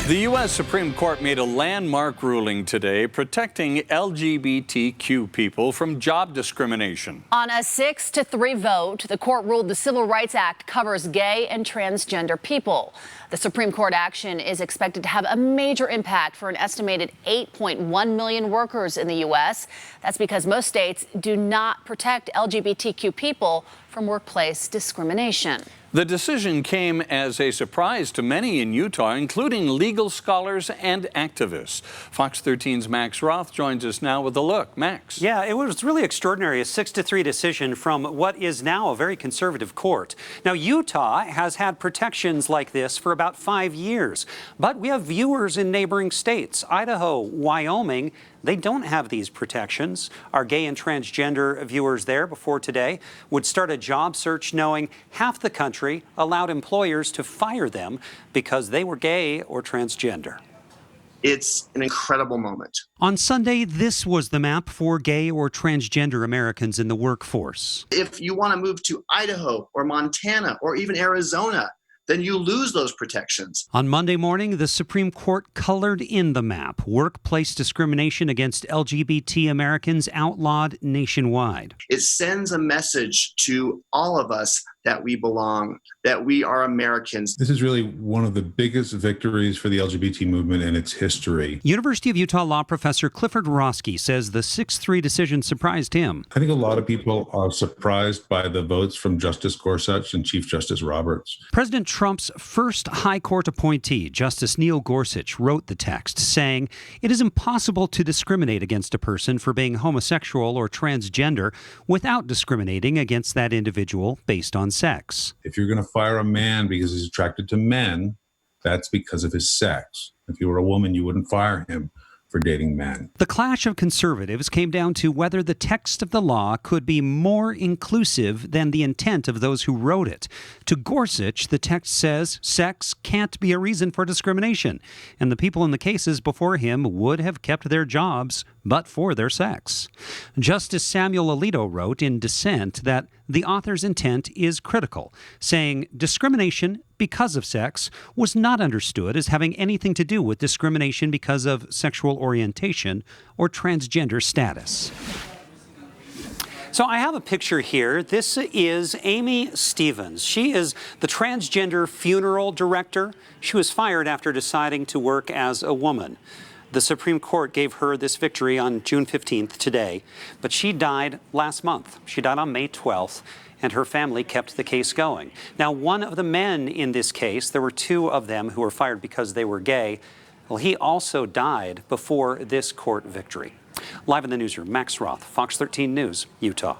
The U.S. Supreme Court made a landmark ruling today protecting LGBTQ people from job discrimination. On a 6-3 vote, the court ruled the Civil Rights Act covers gay and transgender people. The Supreme Court action is expected to have a major impact for an estimated 8.1 million workers in the U.S. That's because most states do not protect LGBTQ people from workplace discrimination. The decision came as a surprise to many in Utah, including legal scholars and activists. Fox 13's Max Roth joins us now with a look. Max. Yeah, it was really extraordinary, a 6-3 decision from what is now a very conservative court. Now, Utah has had protections like this for about 5 years, but we have viewers in neighboring states, Idaho, Wyoming. They don't have these protections. Our gay and transgender viewers there before today would start a job search knowing half the country allowed employers to fire them because they were gay or transgender. It's an incredible moment. On Sunday, this was the map for gay or transgender Americans in the workforce. If you want to move to Idaho or Montana or even Arizona, then you lose those protections. On Monday morning, the Supreme Court colored in the map. Workplace discrimination against LGBT Americans outlawed nationwide. It sends a message to all of us that we belong, that we are Americans. This is really one of the biggest victories for the LGBT movement in its history. University of Utah law professor Clifford Roski says the 6-3 decision surprised him. I think a lot of people are surprised by the votes from Justice Gorsuch and Chief Justice Roberts. President Trump's first high court appointee, Justice Neil Gorsuch, wrote the text saying it is impossible to discriminate against a person for being homosexual or transgender without discriminating against that individual based on sex. If you're going to fire a man because he's attracted to men, that's because of his sex. If you were a woman, you wouldn't fire him for dating men. The clash of conservatives came down to whether the text of the law could be more inclusive than the intent of those who wrote it. To Gorsuch, the text says sex can't be a reason for discrimination, and the people in the cases before him would have kept their jobs but for their sex. Justice Samuel Alito wrote in dissent that the author's intent is critical, saying discrimination because of sex was not understood as having anything to do with discrimination because of sexual orientation or transgender status. So I have a picture here. This is Amy Stevens. She is the transgender funeral director. She was fired after deciding to work as a woman. The Supreme Court gave her this victory on June 15th today, but she died last month. She died on May 12th, and her family kept the case going. Now, one of the men in this case, there were two of them who were fired because they were gay. Well, he also died before this court victory. Live in the newsroom, Max Roth, Fox 13 News, Utah.